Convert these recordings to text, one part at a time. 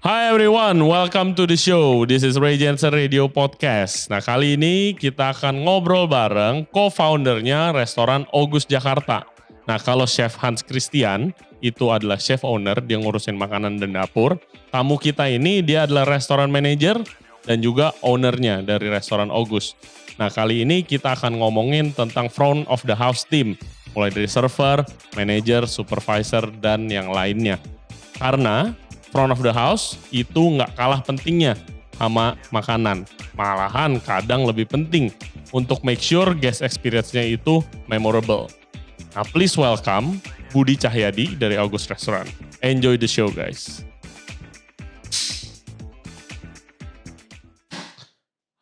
Hi everyone, welcome to the show. This is Ray Jensen Radio Podcast. Nah kali ini kita akan ngobrol bareng co-foundernya restoran August Jakarta. Nah kalau Chef Hans Christian itu adalah chef owner, dia ngurusin makanan dan dapur. Tamu kita ini dia adalah restoran manager dan juga ownernya dari restoran August. Nah kali ini kita akan ngomongin tentang front of the house team. Mulai dari server, manager, supervisor, dan yang lainnya. Karena front of the house itu nggak kalah pentingnya sama makanan. Malahan kadang lebih penting untuk make sure guest experience-nya itu memorable. Nah please welcome Budi Cahyadi dari August Restaurant. Enjoy the show guys.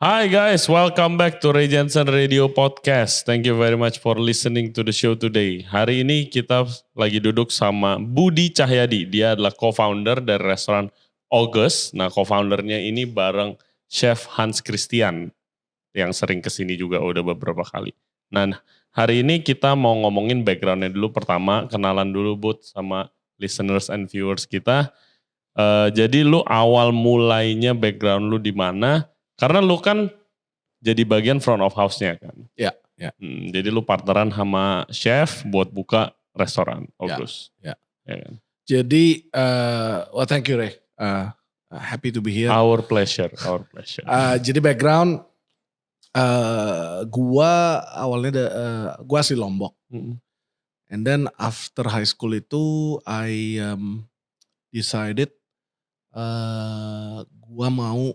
Hi guys, welcome back to Ray Jensen Radio Podcast. Thank you very much for listening to the show today. Hari ini kita lagi duduk sama Budi Cahyadi. Dia adalah co-founder dari restoran August. Nah co-foundernya ini bareng Chef Hans Christian yang sering kesini juga udah beberapa kali. Nah hari ini kita mau ngomongin backgroundnya dulu. Pertama kenalan dulu Bud sama listeners and viewers kita. Jadi lu awal mulainya background lu di mana? Karena lu kan jadi bagian front of house-nya kan. Ya. Jadi lu partneran sama chef buat buka restoran August. Ya. Kan? Jadi, thank you Ray. Happy to be here. Our pleasure. Jadi background, gua awalnya gua asli Lombok. And then after high school itu, I decided gua mau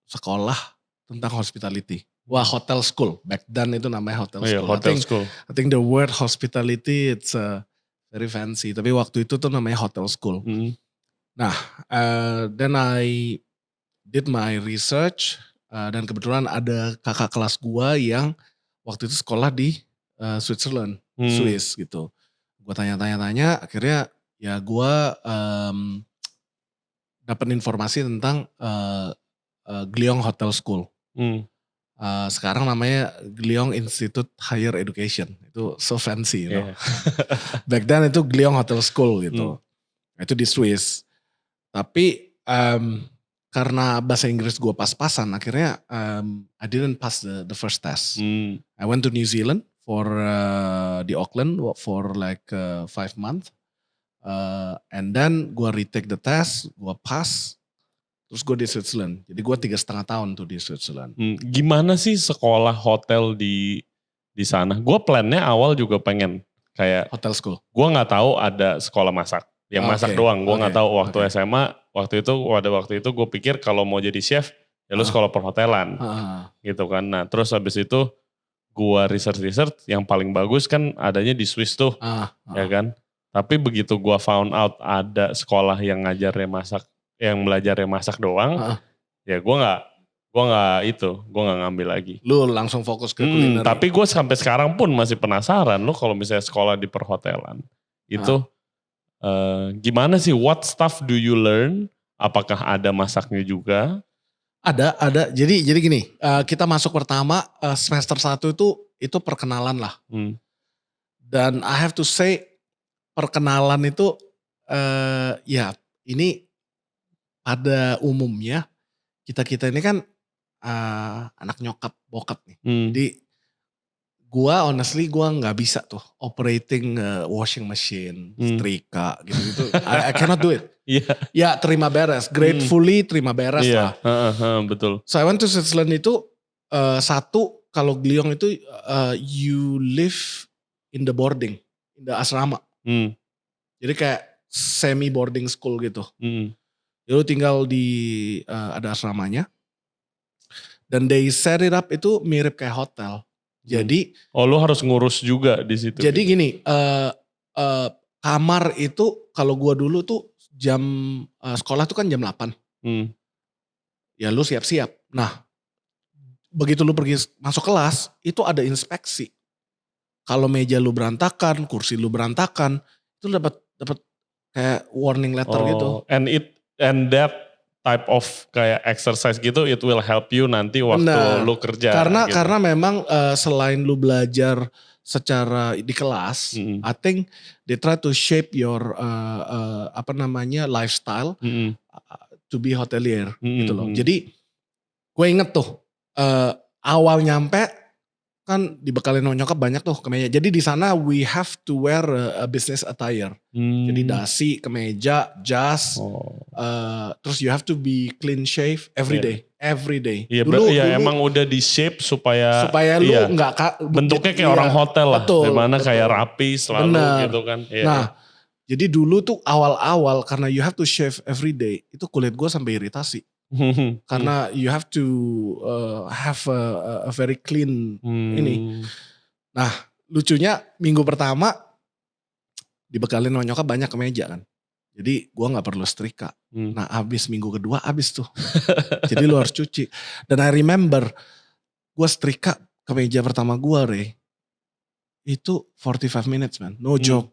sekolah tentang hospitality. Wah, hotel school. Back then itu namanya hotel school. Hotel school. I think the word hospitality it's very fancy. Tapi waktu itu tuh namanya hotel school. Nah, then I did my research dan kebetulan ada kakak kelas gua yang waktu itu sekolah di Switzerland, Swiss gitu. Gua tanya-tanya, akhirnya ya gua dapat informasi tentang Gliong Hotel School. Sekarang namanya Gliong Institute Higher Education. Itu so fancy, you know. Back then itu Gliong Hotel School gitu. Itu di Swiss. Tapi karena bahasa Inggris gue pas-pasan, akhirnya I didn't pass the first test. I went to New Zealand for di Auckland for like 5 months. And then gue retake the test, gue pass. Terus gue di Switzerland, jadi gue 3,5 tahun tuh di Switzerland. Gimana sih sekolah hotel di sana? Gue plannya awal juga pengen kayak hotel school. Gue nggak tahu ada sekolah masak, yang masak doang. Gue nggak tahu waktu SMA, waktu itu gue pikir kalau mau jadi chef, ya lu sekolah perhotelan, gitu kan. Nah terus habis itu gue research yang paling bagus kan adanya di Swiss tuh, ya kan. Tapi begitu gue found out ada sekolah yang ngajarnya masak, yang belajarnya masak doang, ya gue nggak ngambil lagi. Lu langsung fokus ke kuliner. Tapi gue sampai sekarang pun masih penasaran, lu kalau misalnya sekolah di perhotelan, itu gimana sih, what stuff do you learn? Apakah ada masaknya juga? Ada. Jadi gini, kita masuk pertama semester 1 itu perkenalan lah. Dan I have to say perkenalan itu ya ini pada umumnya kita ini kan anak nyokap bokap nih. Jadi honestly gua nggak bisa tuh operating washing machine, setrika gitu. I cannot do it. Ya terima beres, gratefully terima beres lah. Betul. So I went to Switzerland itu satu, kalau Gliong itu you live in the boarding, in the asrama. Jadi kayak semi boarding school gitu. Lu tinggal di ada asramanya, dan they set it up itu mirip kayak hotel. Jadi lu harus ngurus juga di situ. Jadi gini, kamar itu kalau gua dulu tuh jam sekolah tuh kan jam 8. Ya lu siap-siap. Nah, begitu lu pergi masuk kelas, itu ada inspeksi. Kalau meja lu berantakan, kursi lu berantakan, itu dapat kayak warning letter gitu. And that type of kayak exercise gitu, it will help you nanti waktu lu kerja. Karena memang selain lu belajar secara di kelas, I think they try to shape your lifestyle to be hotelier gitu loh. Jadi gue inget tuh awal nyampe kan dibekalin sama nyokap banyak tuh kemeja. Jadi di sana we have to wear a business attire. Jadi dasi, kemeja, jas, terus you have to be clean shave every day. Iya, dulu emang udah di shape supaya lu nggak bentuknya kayak orang hotel lah, dimana kayak rapi selalu gitu kan. Nah, jadi dulu tuh awal-awal karena you have to shave every day, itu kulit gue sampai iritasi. Karena you have to have a very clean ini. Nah, lucunya minggu pertama dibekalin sama nyokap banyak kemeja kan. Jadi gue gak perlu setrika. Nah abis minggu kedua abis tuh. Jadi lu harus cuci. Dan I remember gue setrika kemeja pertama gue Rey. Itu 45 minutes man. No joke.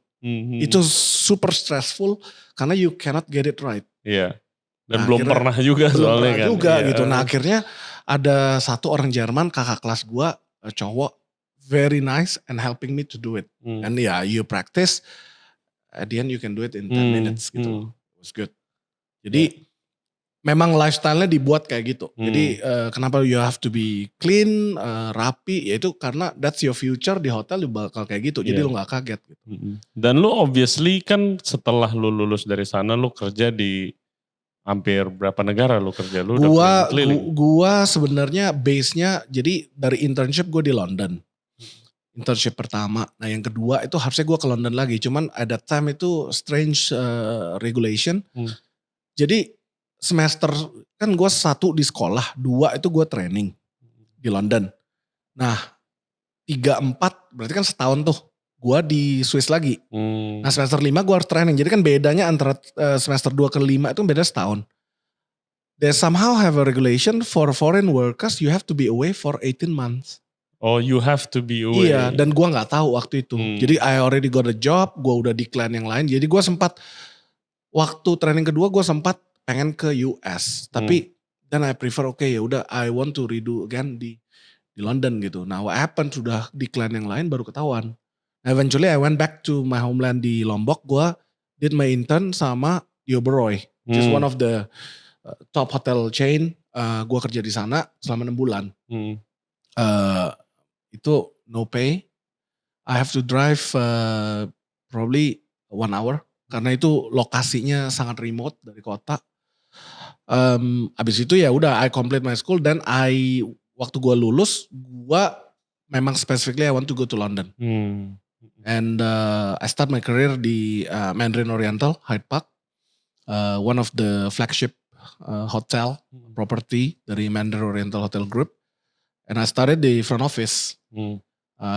Itu super stressful karena you cannot get it right. Iya. Dan nah, belum pernah juga soalnya kan. Gitu. Nah akhirnya ada satu orang Jerman kakak kelas gue cowok. Very nice and helping me to do it. And you practice. At the end you can do it in 10 minutes gitu. It was good. Jadi memang lifestyle-nya dibuat kayak gitu. Jadi kenapa you have to be clean, rapi, yaitu karena that's your future di hotel lu bakal kayak gitu. Jadi lu gak kaget gitu. Dan lu obviously kan setelah lu lulus dari sana lu kerja di hampir berapa negara lu kerja? Lu gua sebenarnya base-nya jadi dari internship gue di London. Internship pertama. Nah yang kedua itu harusnya gue ke London lagi. Cuman at that time itu strange regulation. Jadi semester kan gue 1 di sekolah. 2 itu gue training di London. Nah 3, 4 berarti kan setahun tuh. Gue di Swiss lagi. Nah semester 5 gue harus training. Jadi kan bedanya antara semester 2 ke 5 itu beda setahun. They somehow have a regulation for foreign workers you have to be away for 18 months. Oh, you have to be away. Iya, dan gue gak tahu waktu itu. Jadi I already got a job, gue udah decline yang lain. Jadi gue sempat, waktu training kedua gue sempat pengen ke US. Tapi then I prefer ya udah I want to redo again di London gitu. Nah what happened, sudah decline yang lain baru ketahuan. Eventually I went back to my homeland di Lombok. Gue did my intern sama Oberoi. Just one of the top hotel chain. Gue kerja di sana selama 6 bulan. Itu no pay. I have to drive probably 1 hour. Karena itu lokasinya sangat remote dari kota. Abis itu ya udah I complete my school. Dan waktu gue lulus, gue memang specifically I want to go to London. And I start my career di Mandarin Oriental, Hyde Park. One of the flagship hotel property dari Mandarin Oriental Hotel Group. And I started the front office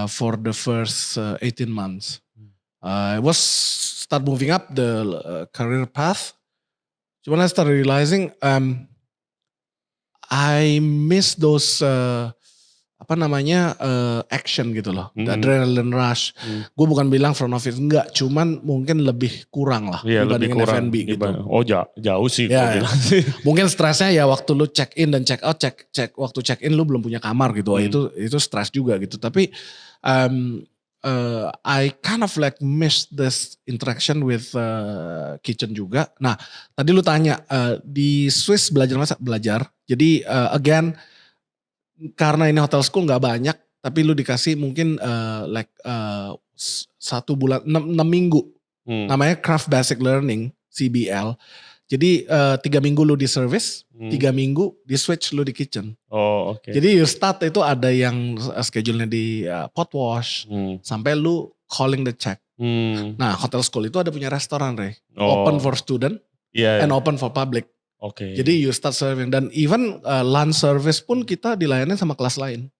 for the first 18 months. I was start moving up the career path. Cuman I started realizing I miss those action gitu loh. The adrenaline rush. Gue bukan bilang front office, enggak. Cuman mungkin lebih kurang lah dibandingin F&B gitu. Oh jauh sih. Mungkin stresnya ya waktu lu check in dan check out. Waktu check in lu belum punya kamar gitu. Itu stres juga gitu. Tapi I kind of like miss this interaction with kitchen juga. Nah tadi lu tanya di Swiss belajar. Jadi again karena ini hotel school gak banyak, tapi lu dikasih mungkin 1 bulan, 6 minggu. Namanya Craft Basic Learning, CBL. Jadi 3 minggu lu di service, 3 minggu di switch lu di kitchen. Oh oke. Jadi you start itu ada yang schedule-nya di pot wash, sampai lu calling the check. Nah hotel school itu ada punya restoran Rey. Open for student and open for public. Jadi you start serving dan even lunch service pun kita dilayani sama kelas lain.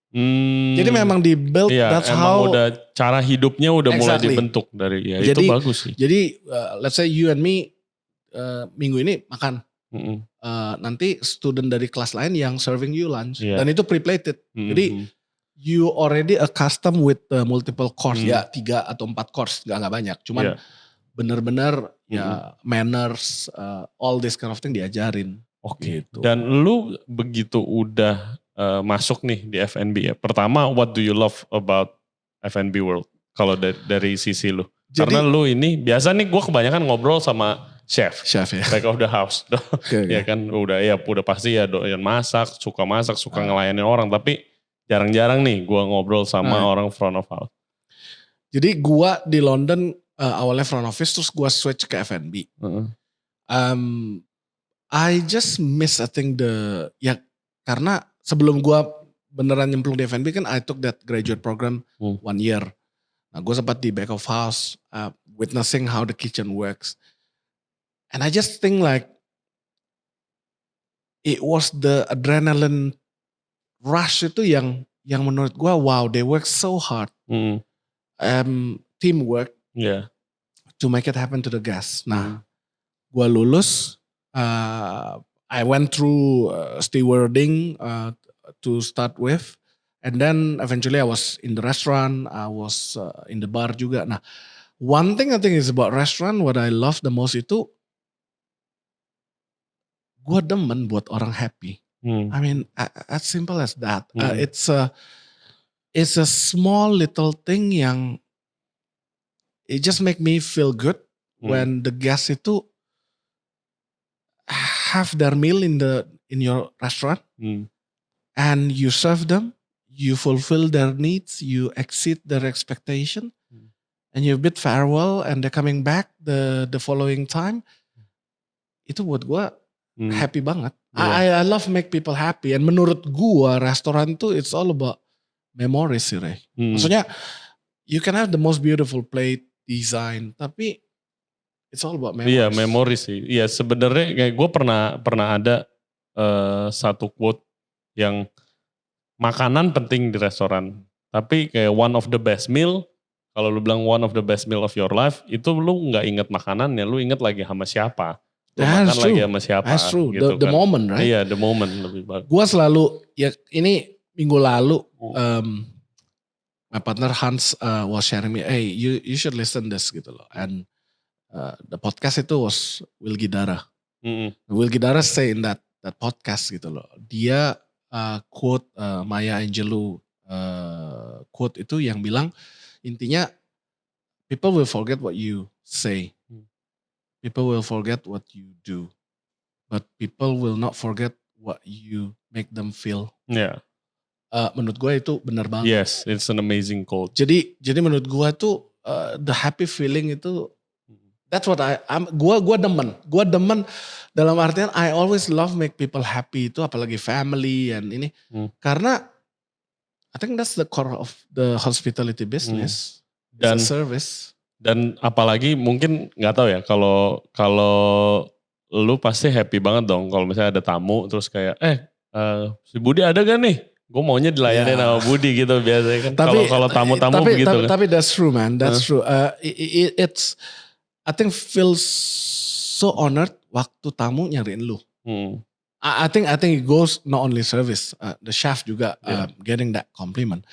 Jadi memang di build that's how udah cara hidupnya udah mulai dibentuk dari jadi, itu bagus sih. Jadi let's say you and me minggu ini makan. Nanti student dari kelas lain yang serving you lunch dan itu pre-plated. Jadi you already accustomed with multiple course 3 atau 4 course enggak banyak. Cuman benar-benar ya manners, all this kind of thing diajarin. Gitu. Dan lu begitu udah masuk nih di F&B ya. Pertama, what do you love about F&B world? Kalau dari sisi lu. Karena lu ini, biasa nih gue kebanyakan ngobrol sama Chef ya. Back of the house. Ya kan udah pasti ya doyan masak, suka ngelayanin orang. Tapi jarang-jarang nih gue ngobrol sama orang front of house. Jadi gue di London awalnya front office terus gue switch ke F&B. I just miss I think karena sebelum gue beneran nyemplung di F&B kan I took that graduate program 1 year. Nah gue sempat di back of house, witnessing how the kitchen works. And I just think like, it was the adrenaline rush itu yang menurut gue, wow they work so hard. Teamwork to make it happen to the guests. Nah gue lulus, I went through stewarding to start with. And then eventually I was in the restaurant, I was in the bar juga. Nah, one thing I think is about restaurant, what I love the most itu, gue demen buat orang happy. I mean, as simple as that. It's a small little thing yang it just make me feel good when the guests itu have their meal in your restaurant and you serve them. You fulfill their needs, you exceed their expectation, and you bid farewell, and they're coming back the following time. Itu buat gue happy banget. I love make people happy, and menurut gue restoran tuh it's all about memories sih, Ray. Maksudnya you can have the most beautiful plate design, tapi it's all about memories. Iya, memories sih. Iya, sebenarnya kayak gue pernah ada satu quote yang makanan penting di restoran, tapi kayak one of the best meal, kalau lu bilang one of the best meal of your life, itu lu gak inget makanannya, lu inget lagi sama siapa. Lu makan lagi sama siapa. That's true, gitu the moment, right? Iya, the moment lebih bagus. Gue selalu, ya ini minggu lalu, my partner Hans was sharing me, hey you should listen this gitu loh. And the podcast itu was Will Guidara. Will Guidara say in that podcast gitu loh, dia quote Maya Angelou quote itu yang bilang intinya people will forget what you say, people will forget what you do, but people will not forget what you make them feel. Menurut gue itu benar banget. Yes, it's an amazing quote. Jadi menurut gue tuh the happy feeling itu, that's what gue demen dalam artian I always love make people happy itu, apalagi family and ini, karena I think that's the core of the hospitality business, dan service. Dan apalagi mungkin nggak tahu ya, kalau lu pasti happy banget dong kalau misalnya ada tamu terus kayak si Budi ada gak nih? Gue maunya dilayani sama Budi gitu biasanya kan. Kalau tamu-tamu begitu kan. Tapi that's true man, that's true. It's I think feels so honored waktu tamu nyariin lu. I think it goes not only service, the chef juga getting that compliment.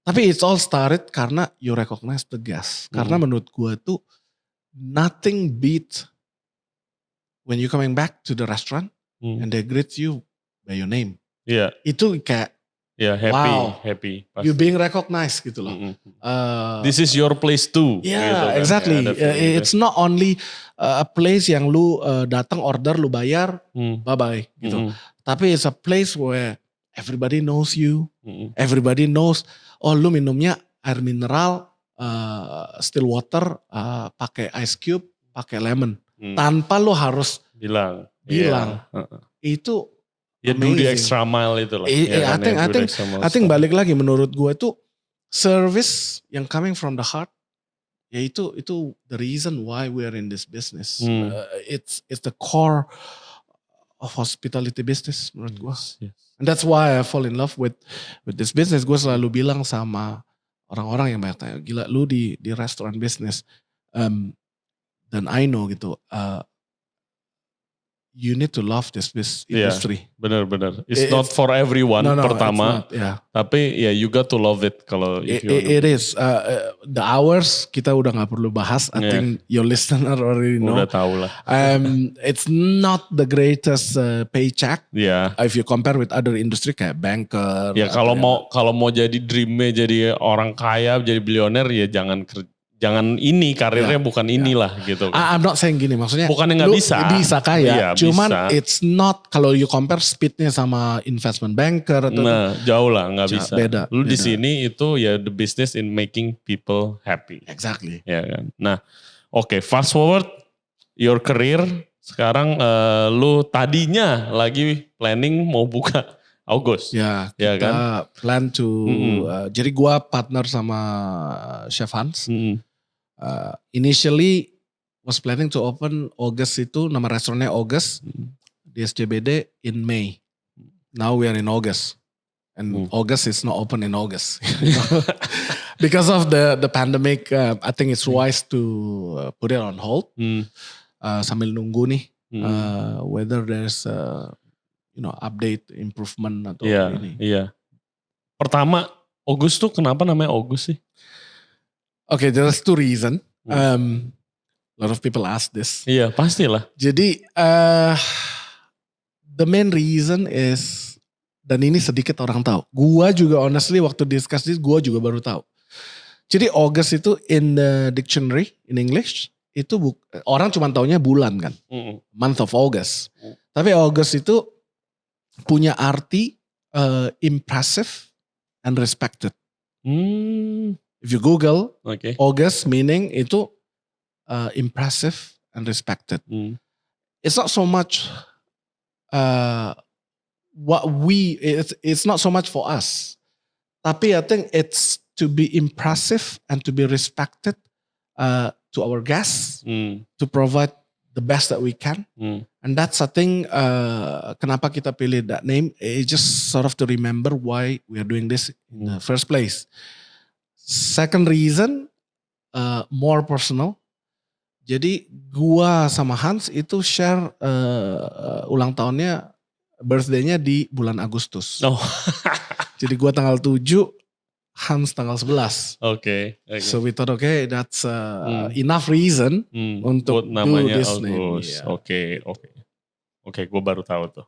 Tapi it's all started karena you recognize the guest. Karena menurut gue tuh nothing beat when you coming back to the restaurant and they greet you by your name. Iya. Itu kayak happy. You being recognized gitu loh. This is your place too. Yeah, gitu kan. exactly. It's not only a place yang lu datang order, lu bayar, bye-bye gitu. Tapi it's a place where everybody knows you. Everybody knows, oh lu minumnya air mineral, still water, pakai ice cube, pakai lemon. Tanpa lu harus bilang. Itu do the extra mile itu lah. I think balik lagi menurut gue itu service yang coming from the heart, ya itu the reason why we are in this business. It's the core of hospitality business menurut gue. Yes. And that's why I fall in love with this business. Gue selalu bilang sama orang-orang yang banyak tanya, gila lu di restoran business, dan I know gitu. You need to love this industry. Benar. It's not for everyone pertama. It's not, tapi you got to love it kalau it is. The hours kita udah nggak perlu bahas. I think your listener already know. Udah tahu lah. It's not the greatest paycheck. Yeah. If you compare with other industry kayak banker. Ya kalau mau jadi dreamnya jadi orang kaya, jadi bilioner ya jangan ini karirnya bukan inilah gitu kan. I'm not saying gini, maksudnya bukannya nggak bisa. Bisa kaya, iya, cuman bisa. it's not kalau you compare speednya sama investment banker atau jauh lah nggak bisa. Beda. Lu di sini itu ya the business in making people happy. Exactly. Ya kan. Nah, oke, fast forward your career sekarang lu tadinya lagi planning mau buka August. Ya, kita kan? plan to, jadi gua partner sama Chef Hans. Initially was planning to open August itu, nama restorannya August, di SCBD in May. Now we are in August. And August is not open in August. Because of the pandemic, I think it's wise to put it on hold. Sambil nunggu nih, whether there's update, improvement atau ini. Iya. Pertama, August tuh kenapa namanya August sih? Okay, there's two reasons. A lot of people ask this. Iya, pastilah. Jadi, the main reason is, dan ini sedikit orang tahu. Gua juga honestly waktu discuss this, gua juga baru tahu. Jadi August itu in the dictionary, in English, itu orang cuma taunya bulan kan. Month of August. Tapi August itu punya arti impressive and respected. If you Google, August meaning itu impressive and respected. It's not so much it's not so much for us. Tapi I think it's to be impressive and to be respected to our guests, to provide the best that we can. And that's I think kenapa kita pilih that name, it's just sort of to remember why we are doing this in the first place. Second reason, more personal. Jadi gua sama Hans itu share ulang tahunnya, birthday-nya di bulan Agustus. Jadi gua tanggal 7, Hans tanggal 11. Oke. So we thought that's enough reason untuk do this name. Oke, gue baru tahu tuh.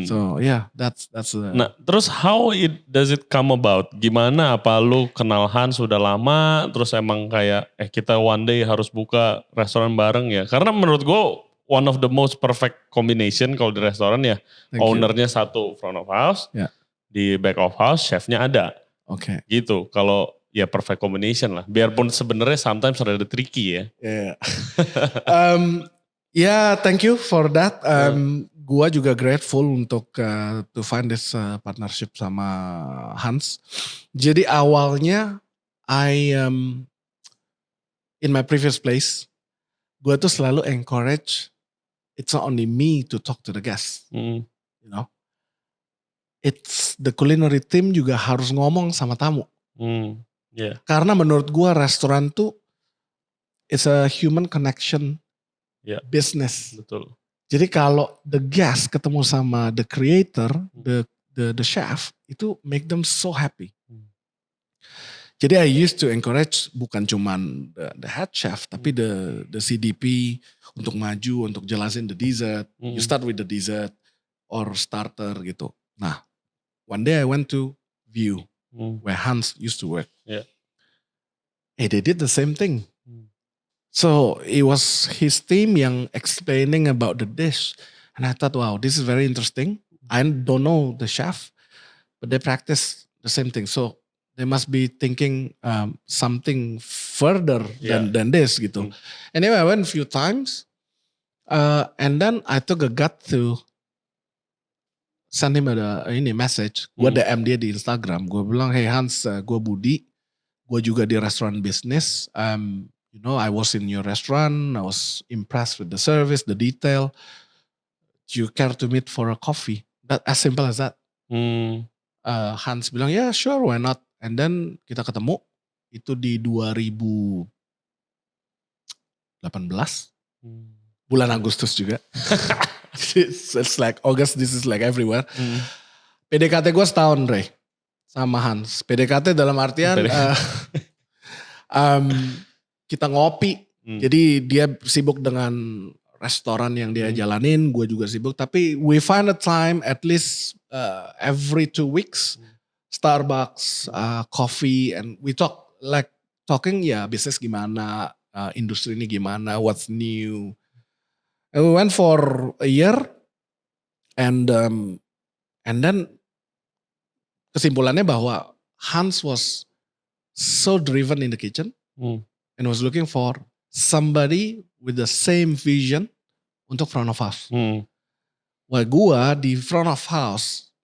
So that's Nah, terus how does it come about? Gimana, apa lu kenal Hans sudah lama, terus emang kayak kita one day harus buka restoran bareng ya? Karena menurut gue one of the most perfect combination kalau di restoran ya, ownernya satu front of house, di back of house chefnya ada. Gitu. Kalau ya perfect combination lah. Biarpun sebenarnya sometimes rada tricky ya. Thank you for that. Gua juga grateful untuk to find this partnership sama Hans. Jadi awalnya in my previous place, gua tuh selalu encourage it's not only me to talk to the guests. You know, it's the culinary team juga harus ngomong sama tamu. Karena menurut gua restoran tuh it's a human connection. Business. Betul. Jadi kalau the guest ketemu sama the creator, the chef, itu make them so happy. Jadi I used to encourage bukan cuman the head chef, tapi the CDP untuk maju, untuk jelasin the dessert. You start with the dessert or starter gitu. Nah, one day I went to View, where Hans used to work. They did the same thing. So it was his team yang explaining about the dish. And I thought, wow, this is very interesting. I don't know the chef, but they practice the same thing. So they must be thinking something further than this gitu. Anyway, I went a few times. And then I took a gut to send him a message. Gue DM dia di Instagram. Gue bilang, hey Hans, gue Budi. Gue juga di restoran bisnis. You know, I was in your restaurant. I was impressed with the service, the detail. Do you care to meet for a coffee? That as simple as that. Hans bilang, yeah, sure, why not? And then kita ketemu. Itu di 2018. Bulan Agustus juga. It's like August, this is like everywhere. PDKT gue setahun, Ray. Sama Hans. PDKT dalam artian... kita ngopi, jadi dia sibuk dengan restoran yang dia jalanin, gue juga sibuk. Tapi we find a time at least every 2 weeks, Starbucks, coffee, and we talk like talking ya bisnis gimana, industri ini gimana, what's new. And we went for a year, and then kesimpulannya bahwa Hans was so driven in the kitchen and was looking for somebody with the same vision untuk front of house. Wah, gua di front of house,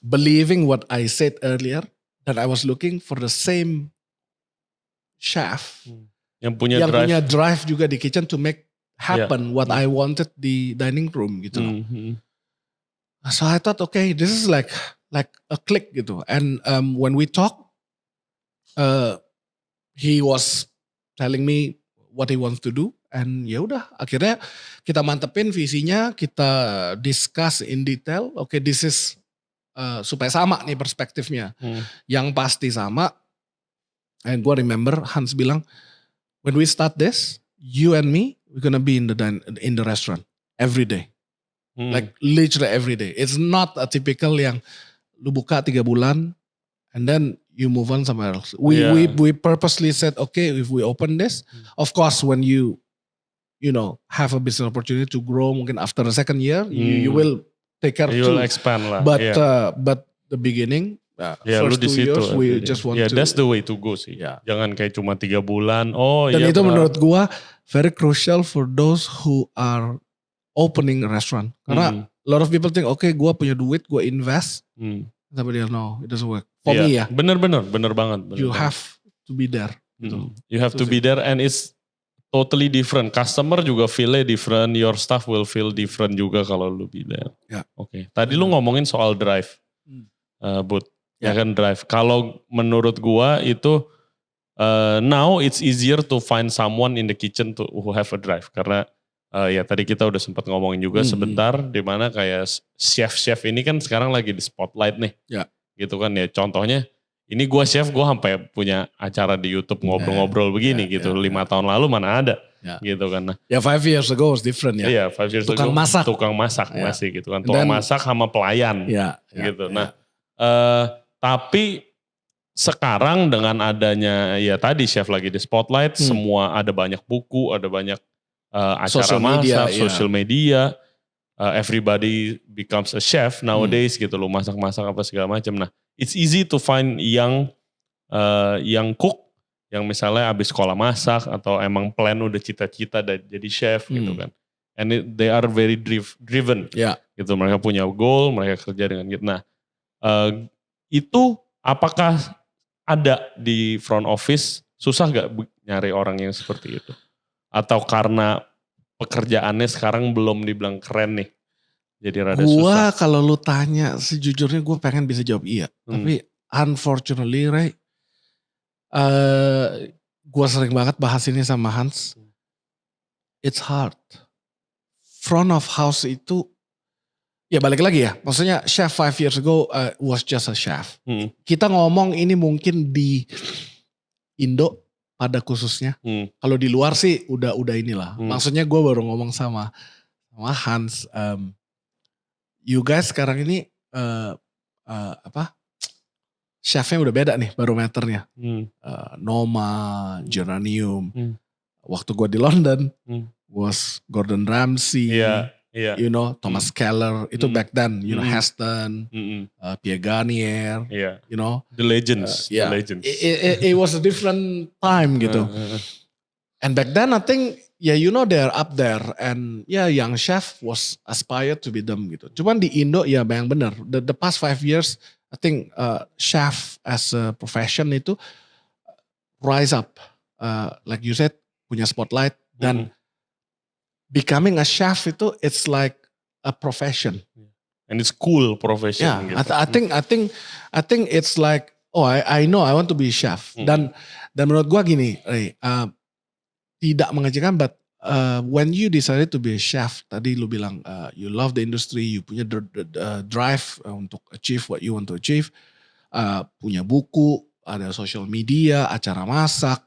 believing what I said earlier, that I was looking for the same chef yang punya drive juga di kitchen to make happen what I wanted di dining room gitu. So I thought, okay, this is like a click gitu. And when we talk, he was telling me what he wants to do. And ya udah, akhirnya kita mantepin visinya, kita discuss in detail. Okay, this is supaya sama nih perspektifnya. Yang pasti sama. And gue remember Hans bilang, when we start this, you and me, we're gonna be in the restaurant every day. Like literally every day. It's not a typical yang lu buka 3 bulan and then you move on somewhere else. We purposely said, okay, if we open this, of course when you know, have a business opportunity to grow, mungkin after the second year, you will take care. You will expand lah. But the beginning, first 2 years, we just want to. That's the way to go sih. Jangan kayak cuma 3 bulan. Dan itu menurut gua very crucial for those who are opening a restaurant. Karena a lot of people think, okay, gue punya duit, gue invest. Tapi dia, no, it doesn't work. For me ya. Bener banget. You have to be there. You have to be there and it's totally different. Customer juga feel different, your staff will feel different juga kalau lu be there. Oke. Tadi lu ngomongin soal drive. But, ya kan drive. Kalau menurut gua itu, now it's easier to find someone in the kitchen who have a drive. Karena ya tadi kita udah sempat ngomongin juga sebentar di mana kayak chef ini kan sekarang lagi di spotlight nih. Gitu kan ya, contohnya ini gue chef, gue sampai punya acara di YouTube ngobrol-ngobrol begini gitu. 5 tahun lalu mana ada gitu kan. Nah, ya 5 years ago was different ya. Iya, 5 years ago tukang masak masih gitu kan. Tukang masak sama pelayan gitu. Nah, tapi sekarang dengan adanya ya tadi chef lagi di spotlight, semua ada banyak buku, ada banyak acara masak, social media, everybody becomes a chef nowadays gitu loh, masak-masak apa segala macam. Nah, it's easy to find yang cook yang misalnya abis sekolah masak atau emang plan udah cita-cita jadi chef gitu kan. And they are very driven gitu, mereka punya goal, mereka kerja dengan gitu. Nah, itu apakah ada di front office, susah gak nyari orang yang seperti itu? Atau karena pekerjaannya sekarang belum dibilang keren nih, jadi rada susah? Gua kalau lu tanya, sejujurnya gue pengen bisa jawab iya. Tapi unfortunately, Ray, gue sering banget bahas ini sama Hans. It's hard. Front of house itu, ya balik lagi ya. Maksudnya chef 5 years ago was just a chef. Kita ngomong ini mungkin di Indo pada khususnya. Kalau di luar sih udah inilah. Maksudnya gue baru ngomong sama Hans, you guys sekarang ini chefnya udah beda nih barometernya. Noma, Geranium. Waktu gue di London was Gordon Ramsay. You know, Thomas Keller, itu back then, you know, Heston, Pierre Garnier, you know. The legends. The legends. It was a different time gitu. And back then I think, you know, they're up there. And young chef was aspired to be them gitu. Cuman di Indo, yang benar. The past 5 years, I think chef as a profession itu rise up. Like you said, punya spotlight. Dan becoming a chef itu it's like a profession. And it's cool profession. Gitu. I think it's like, I know I want to be a chef. Dan menurut gua gini, Ray, tidak mengajarkan, but when you decided to be a chef, tadi lu bilang you love the industry, you punya drive untuk achieve what you want to achieve, punya buku, ada social media, acara masak.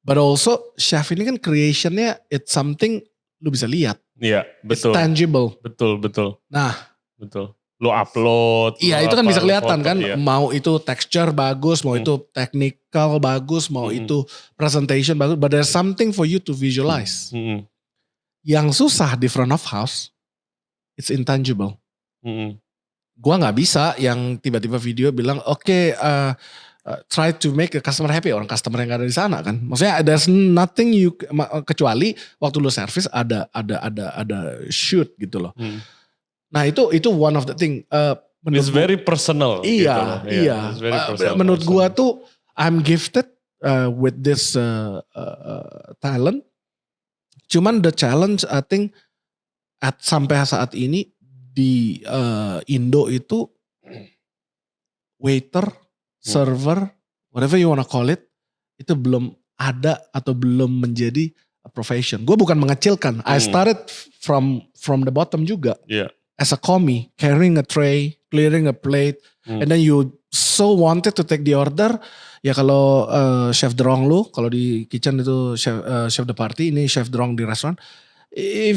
But also chef ini kan creationnya it's something lu bisa lihat. Iya, betul. It's tangible. Betul. Nah, betul. lu upload. Iya itu kan bisa kelihatan foto, kan, iya. mau itu texture bagus, mau itu technical bagus, mau itu presentation bagus, but there's something for you to visualize. Yang susah di front of house, it's intangible. Gua nggak bisa yang tiba-tiba video bilang oke, try to make a customer happy, orang customer yang gak ada di sana kan. Maksudnya there's nothing kecuali waktu lu service ada shoot gitu loh. Nah itu one of the thing. It's very personal. Iya, gitu. iya. Very personal, menurut gua tuh I'm gifted with this talent. Cuman the challenge I think sampai saat ini di Indo itu waiter, server, whatever you wanna call it, itu belum ada atau belum menjadi a profession. Gue bukan mengecilkan. I started from the bottom juga. Yeah. As a commie, carrying a tray, clearing a plate, and then you so wanted to take the order. Ya kalau chef derong lu, kalau di kitchen itu chef de party, ini chef derong di restoran. If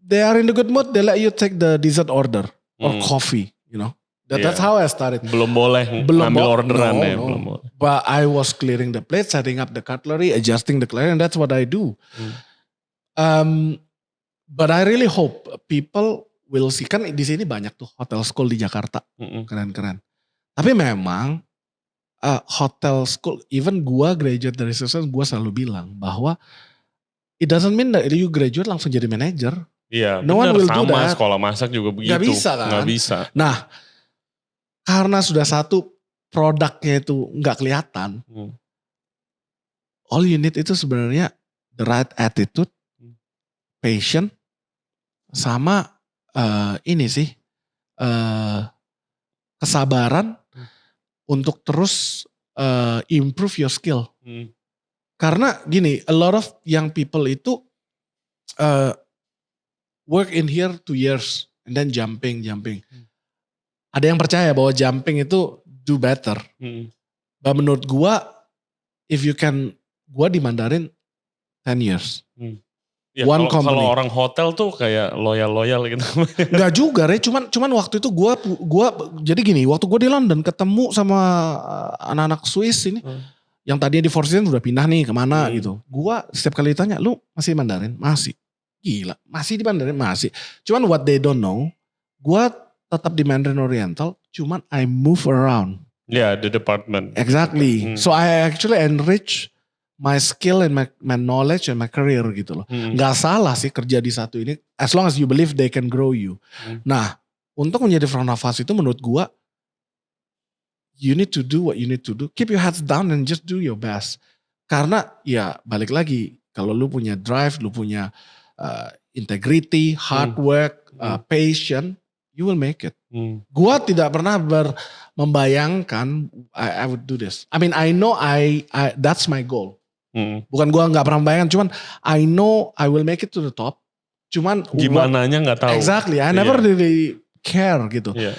they are in the good mood, they let you take the dessert order or coffee, you know. That's how I started. Belum boleh ngambil orderan ya. Belum boleh. But I was clearing the plate, setting up the cutlery, adjusting the cutlery, and that's what I do. But I really hope people will see, kan di sini banyak tuh hotel school di Jakarta, keren-keren. Tapi memang hotel school, even gua graduate dari Susan, gua selalu bilang bahwa it doesn't mean that you graduate langsung jadi manager. Iya, no one will do that. Sekolah masak juga begitu. Gak bisa kan? Gak bisa. Nah, karena sudah satu produknya itu nggak kelihatan, all you need itu sebenarnya the right attitude, passion, sama ini sih kesabaran untuk terus improve your skill. Karena gini, a lot of young people itu work in here 2 years and then jumping. Ada yang percaya bahwa jumping itu do better. But menurut gua, if you can, gua di Mandarin 10 years. Ya, kalau orang hotel tuh kayak loyal gitu. Enggak juga, Re. Cuman waktu itu gua jadi gini, waktu gua di London ketemu sama anak-anak Swiss ini, yang tadinya di Four Seasons udah pindah nih kemana gitu. Gua setiap kali ditanya, lu masih di Mandarin? Masih. Gila, masih di Mandarin? Masih. Cuman what they don't know, gua tetap di Mandarin Oriental, cuman I move around. Yeah, the department. Exactly. So I actually enrich my skill and my knowledge and my career gitu loh. Gak salah sih kerja di satu ini, as long as you believe they can grow you. Nah, untuk menjadi front of house itu menurut gua, you need to do what you need to do. Keep your heads down and just do your best. Karena ya balik lagi, kalau lu punya drive, lu punya integrity, hard work, passion, you will make it. Gua tidak pernah membayangkan I would do this. I mean, I know I that's my goal. Bukan gua nggak pernah membayangkan, cuman I know I will make it to the top. Cuman gimananya nggak tahu. Exactly, I never really care gitu. Yeah.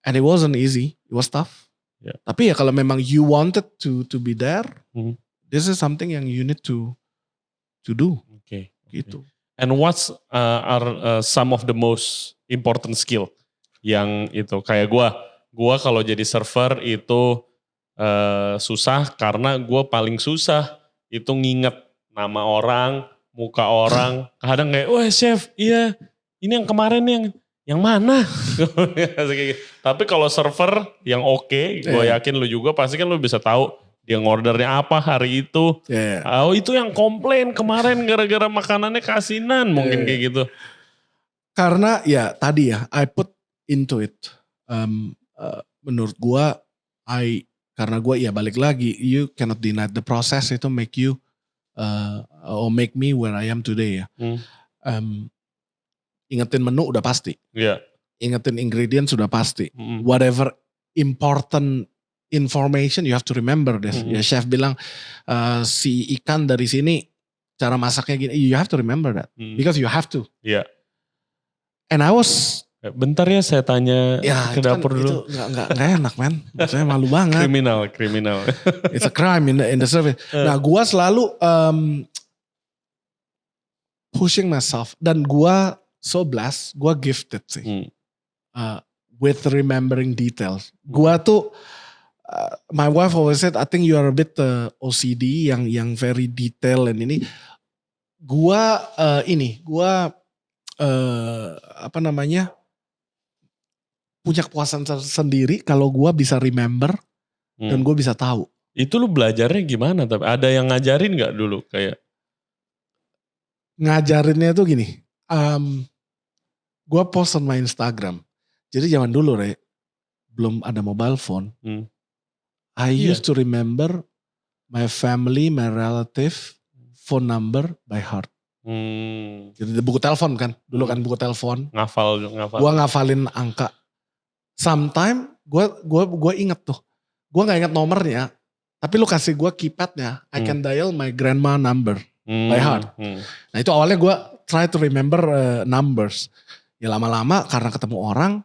And it wasn't easy, it was tough. Yeah. Tapi ya kalau memang you wanted to be there, this is something yang you need to do. Okay. Gitu. And what's are some of the most important skill yang itu kayak gua kalau jadi server itu susah karena gua paling susah itu nginget nama orang, muka orang. Kadang kayak, wah chef, iya ini yang kemarin yang mana? Tapi kalau server yang oke, gue yakin lu juga pasti kan lu bisa tahu dia ngordernya apa hari itu. Oh itu yang komplain kemarin gara-gara makanannya kasinan mungkin kayak gitu. Karena ya tadi ya, I put into it. Menurut gue, karena gue ya balik lagi, you cannot deny the process itu make you or make me where I am today ya. Ingetin menu udah pasti. Ingetin ingredients sudah pasti. Whatever important information you have to remember this. Ya chef bilang si ikan dari sini cara masaknya gini, you have to remember that because you have to. And I was bentar ya saya tanya ke dapur dulu. Itu gak enak man. Saya malu banget. Kriminal. It's a crime in the service. Nah gua selalu pushing myself. Dan gua so blessed, gua gifted sih. with remembering details. Gua tuh my wife always said I think you are a bit OCD yang very detail dan ini. Gua punya kepuasan sendiri kalau gua bisa remember dan gua bisa tahu. Itu lu belajarnya gimana? Tapi ada yang ngajarin nggak dulu kayak? Ngajarinnya tuh gini. Gua post on my Instagram. Jadi zaman dulu belum ada mobile phone. I used to remember my family, my relative, phone number by heart. Jadi buku telepon kan, dulu kan buku telepon. Ngafal. Gua ngafalin angka. Sometime gua inget tuh. Gua nggak inget nomornya, tapi lu kasih gua keypadnya. I can dial my grandma number by heart. Nah itu awalnya gua try to remember numbers. Ya lama-lama karena ketemu orang.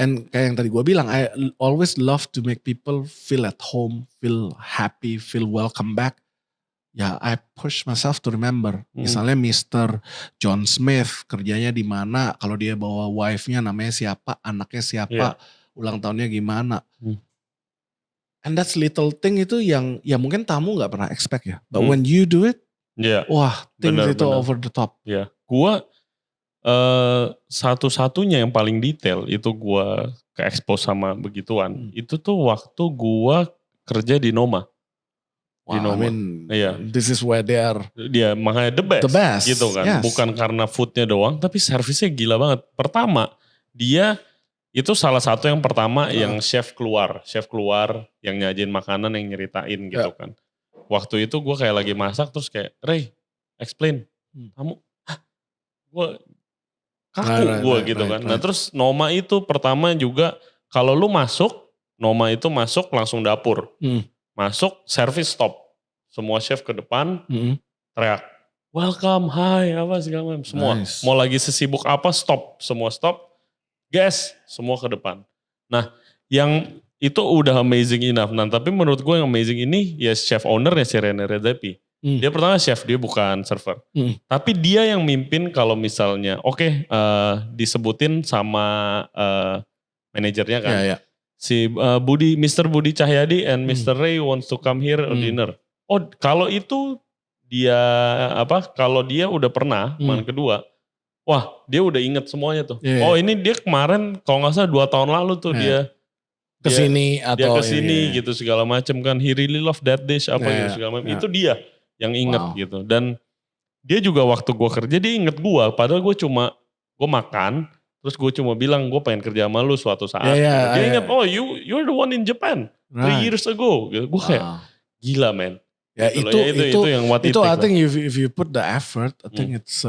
And kayak yang tadi gue bilang, I always love to make people feel at home, feel happy, feel welcome back. Ya, I push myself to remember. Misalnya Mr. John Smith, kerjanya di mana, kalau dia bawa wife-nya namanya siapa, anaknya siapa, ulang tahunnya gimana. And that's little thing itu yang ya mungkin tamu gak pernah expect ya. But when you do it, wah things itu over the top. Gua satu-satunya yang paling detail itu gue ke-expose sama begituan. Itu tuh waktu gue kerja di Noma. Wow, I mean, this is where they are. Dia makanya the best gitu kan. Yes. Bukan karena foodnya doang, tapi servisnya gila banget. Pertama, dia itu salah satu yang pertama yang chef keluar yang nyajin makanan, yang nyeritain gitu kan. Waktu itu gue kayak lagi masak terus kayak, Ray, explain. Kamu, gue kaku gue gitu kan. Nah terus Noma itu pertama juga kalau lu masuk, Noma itu masuk langsung dapur. Masuk service stop. Semua chef ke depan teriak, welcome, hi, apa segala macam. Semua. Nice. Mau lagi sesibuk apa stop. Semua stop. Guys, semua ke depan. Nah yang itu udah amazing enough. Nah tapi menurut gue yang amazing ini ya chef ownernya si Rene Redzepi. Dia pertama chef, dia bukan server. Tapi dia yang mimpin kalau misalnya, disebutin sama manajernya kan. Si Mr. Budi Cahyadi and Mr. Ray wants to come here on dinner. Oh kalau itu dia, kalau dia udah pernah, kemarin kedua, wah dia udah inget semuanya tuh. Oh ini dia kemarin kalau gak salah 2 tahun lalu tuh dia kesini atau dia kesini gitu segala macam kan. He really love that dish gitu segala macam. Itu dia yang inget gitu. Dan dia juga waktu gue kerja dia inget gue. Padahal gue makan. Terus gue cuma bilang gue pengen kerja sama lu suatu saat. Dia inget, oh you're the one in Japan 3 years ago. Gitu. Gue kayak gila man. Ya gitu itu yang what itu I think if you put the effort, I think it's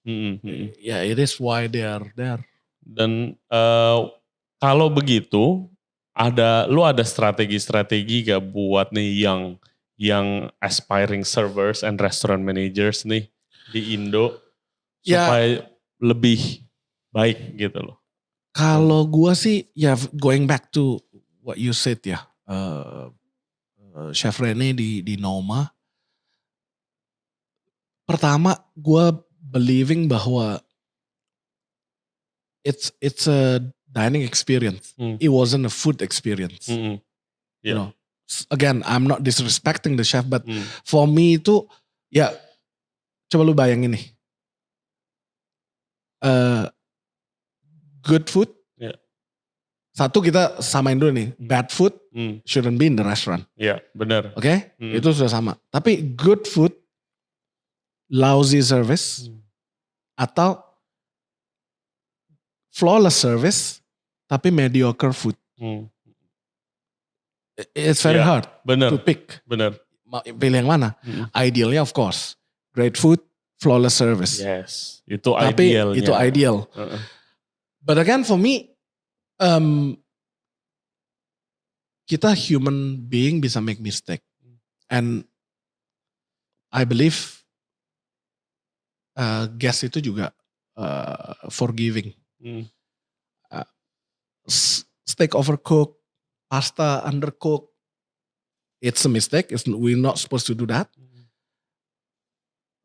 it is why they are there. Dan kalau begitu lu ada strategi gak buat nih yang aspiring servers and restaurant managers nih di Indo supaya lebih baik gitu loh. Kalau gua sih going back to what you said Chef Rene di Noma. Pertama gua believing bahwa it's a dining experience. It wasn't a food experience. You know. Again, I'm not disrespecting the chef, but for me itu coba lu bayangin nih. Good food. Satu kita samain dulu nih, bad food shouldn't be in the restaurant. Iya, benar. Oke? Itu sudah sama. Tapi good food, lousy service, atau flawless service, tapi mediocre food. It's very hard to pick. Bener. Pilih yang mana? Idealnya of course. Great food, flawless service. Yes. Itu idealnya. Itu ideal. But again for me, kita human being bisa make mistake. And I believe guest itu juga forgiving. Steak overcooked, pasta undercooked, it's a mistake. We're not supposed to do that.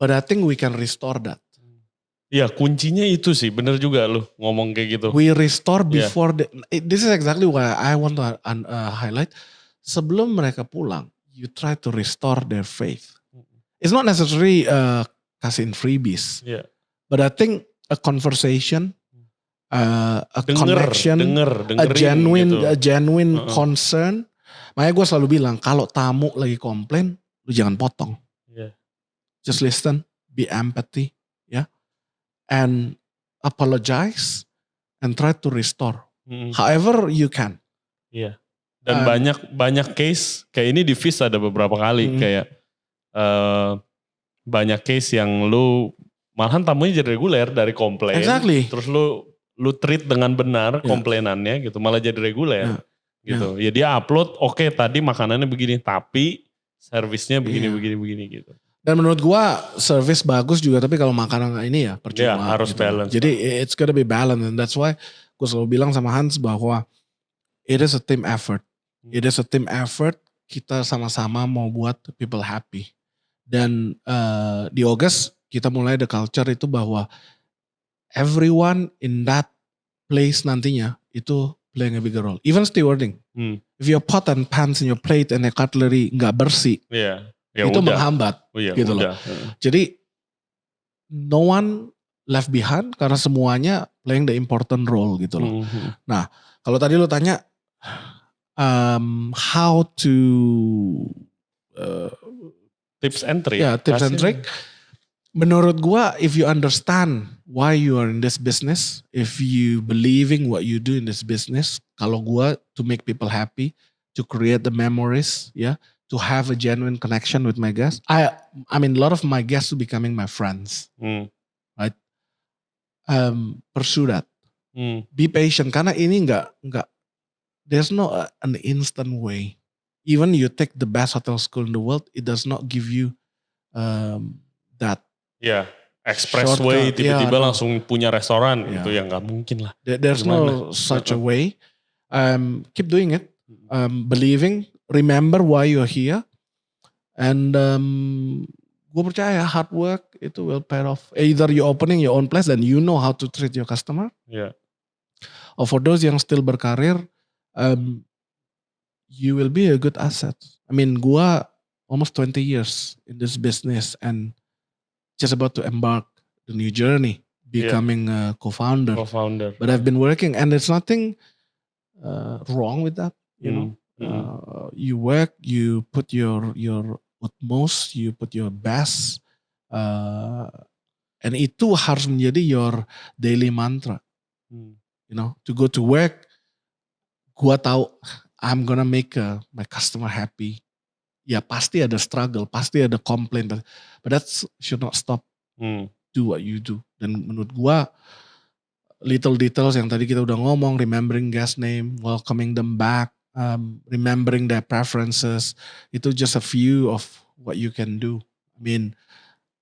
But I think we can restore that. Iya, kuncinya itu sih, bener juga lu ngomong kayak gitu. We restore before this is exactly why I want to highlight. Sebelum mereka pulang, you try to restore their faith. It's not necessarily kasihin freebies, but I think a conversation, a connection, a genuine concern. Makanya gue selalu bilang, kalau tamu lagi komplain, lu jangan potong. Just listen, be empathy, and apologize and try to restore. However you can. Iya. Dan banyak case kayak ini di Fish ada beberapa kali kayak banyak case yang lu malahan tamunya jadi reguler dari komplain. Exactly. Terus lu treat dengan benar komplainannya gitu, malah jadi reguler gitu. Ya dia upload, oke, tadi makanannya begini, tapi servisnya begini gitu. Dan menurut gua service bagus juga, tapi kalau makanan ini ya percuma. Harus gitu. balance. Jadi it's gotta be balance, and that's why gua selalu bilang sama Hans bahwa it is a team effort. It is a team effort. Kita sama-sama mau buat people happy. Dan di August kita mulai the culture itu bahwa everyone in that place nantinya itu playing a bigger role. Even stewarding. If your pot and pans in your plate and your cutlery nggak bersih, itu menghambat gitu loh. Jadi no one left behind karena semuanya playing the important role gitu loh. Nah kalau tadi lo tanya how to tips and trick. Tips and trick. Menurut gua, if you understand why you are in this business, if you believing what you do in this business, kalau gua to make people happy, to create the memories, to have a genuine connection with my guests. I mean, a lot of my guests are becoming my friends, right? Pursue that. Be patient, karena ini nggak. There's no an instant way. Even you take the best hotel school in the world, it does not give you that. Expressway tiba-tiba langsung punya restoran itu yang nggak mungkin lah. There's no such a way. Keep doing it, believing. Remember why you're here, and gue percaya hard work itu will pay off. Either you opening your own place and you know how to treat your customer, or for those yang still berkarir, you will be a good asset. I mean, gue almost 20 years in this business and just about to embark the new journey, becoming a co-founder. But I've been working, and there's nothing wrong with that, you know. You work, you put your utmost, you put your best, and itu harus menjadi your daily mantra. You know, to go to work, gua tahu I'm gonna make my customer happy. Ya pasti ada struggle, pasti ada complaint, but that should not stop. Do what you do. Dan menurut gua little details yang tadi kita udah ngomong, remembering guest name, welcoming them back, remembering their preferences, itu just a few of what you can do. I mean,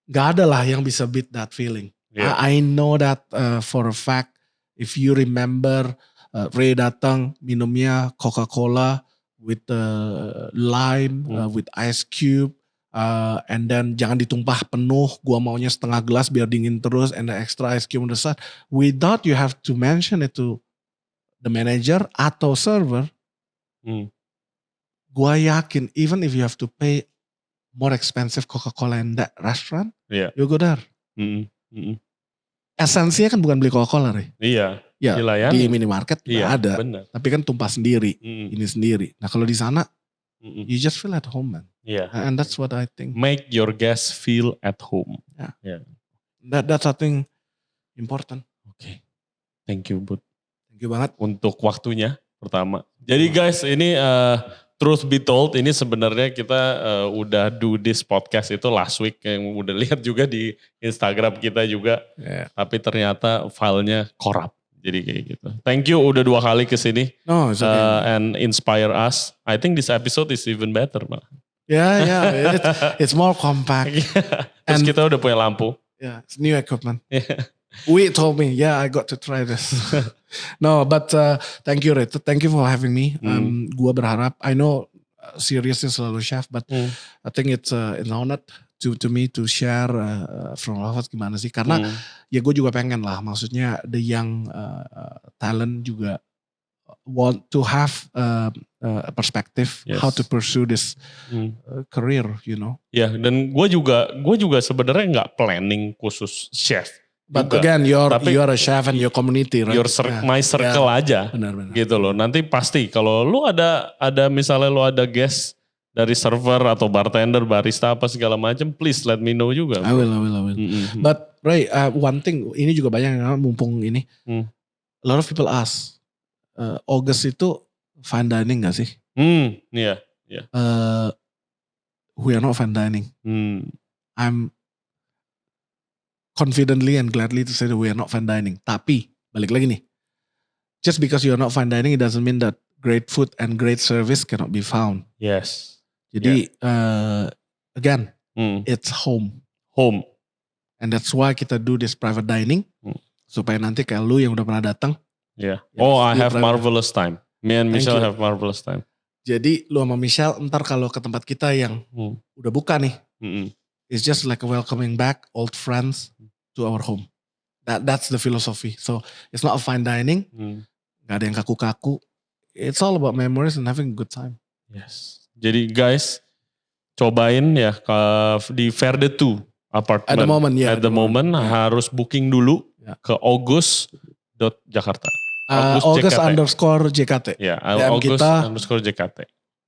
gak ada lah yang bisa beat that feeling. I know that for a fact. If you remember Ray datang minumnya Coca-Cola with lime, with ice cube, and then jangan ditumpah penuh, gua maunya setengah gelas biar dingin terus, and the extra ice cube on the side. Without you have to mention it to the manager atau server, gua yakin even if you have to pay more expensive Coca-Cola in that restaurant, you go there. Esensinya kan bukan beli Coca-Cola, Ray. Di minimarket ada, bener. Tapi kan tumpah sendiri, ini sendiri. Nah kalau di sana, you just feel at home, man. And that's what I think. Make your guests feel at home. That's something important. Okay. Thank you, Bud. Thank you banget. Untuk waktunya pertama. Jadi guys, ini truth be told, ini sebenarnya kita udah do this podcast itu last week, yang udah lihat juga di Instagram kita juga. Tapi ternyata filenya corrupt. Jadi kayak gitu. Thank you udah 2 kali kesini. No, it's okay. And inspire us. I think this episode is even better, malah. It's more compact. Terus kita udah punya lampu. It's new equipment. We told me, I got to try this. No, but thank you, Red. Thank you for having me. Gua berharap, I know seriously selalu chef, but I think it's an honor to me to share from Lafaz gimana sih? Karena ya gue juga pengen lah, maksudnya the young talent juga want to have a perspective how to pursue this career, you know. Ya, dan gue juga sebenarnya nggak planning khusus chef. But juga. Again, you're a chef and your community, right? My circle aja, benar. Gitu loh. Nanti pasti kalau lu ada misalnya lu ada guest dari server atau bartender, barista apa segala macam, please let me know juga. I will. But Ray, one thing ini juga banyak yang mumpung ini, a lot of people ask, August itu fine dining gak sih? Iya. We are not fine dining. I'm confidently and gladly to say that we are not fine dining. Tapi, balik lagi nih. Just because you are not fine dining, it doesn't mean that great food and great service cannot be found. Yes. Jadi, again, it's home. Home. And that's why kita do this private dining. Supaya nanti kayak lu yang udah pernah datang. Yeah. I have marvelous time. Me and Michelle have marvelous time. Jadi, lu sama Michelle, ntar kalau ke tempat kita yang udah buka nih. It's just like a welcoming back old friends to our home. That's the philosophy. So it's not a fine dining. Gak ada yang kaku-kaku. It's all about memories and having a good time. Yes. Jadi guys, cobain ya di Verde 2 apartment. At the moment harus booking dulu ke august.jakarta. August_JKT. Ya, August_JKT.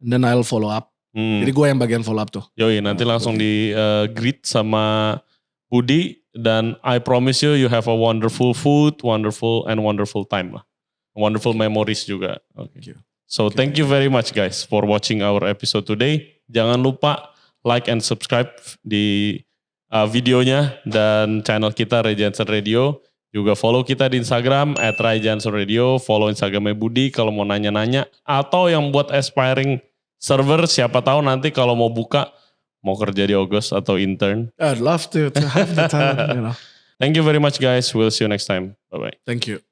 And then I'll follow up. Jadi gue yang bagian follow up tuh. Yoi, nanti langsung di greet sama Budi dan I promise you have a wonderful food, wonderful time lah. Wonderful memories juga. Okay. So thank you very much guys for watching our episode today. Jangan lupa like and subscribe di videonya dan channel kita Ray Jansen Radio. Juga follow kita di Instagram @RayJansenRadio, follow Instagramnya Budi kalau mau nanya-nanya atau yang buat aspiring server, siapa tahu nanti kalau mau buka, mau kerja di August atau intern. I'd love to have the talent, you know. Thank you very much guys. We'll see you next time. Bye-bye. Thank you.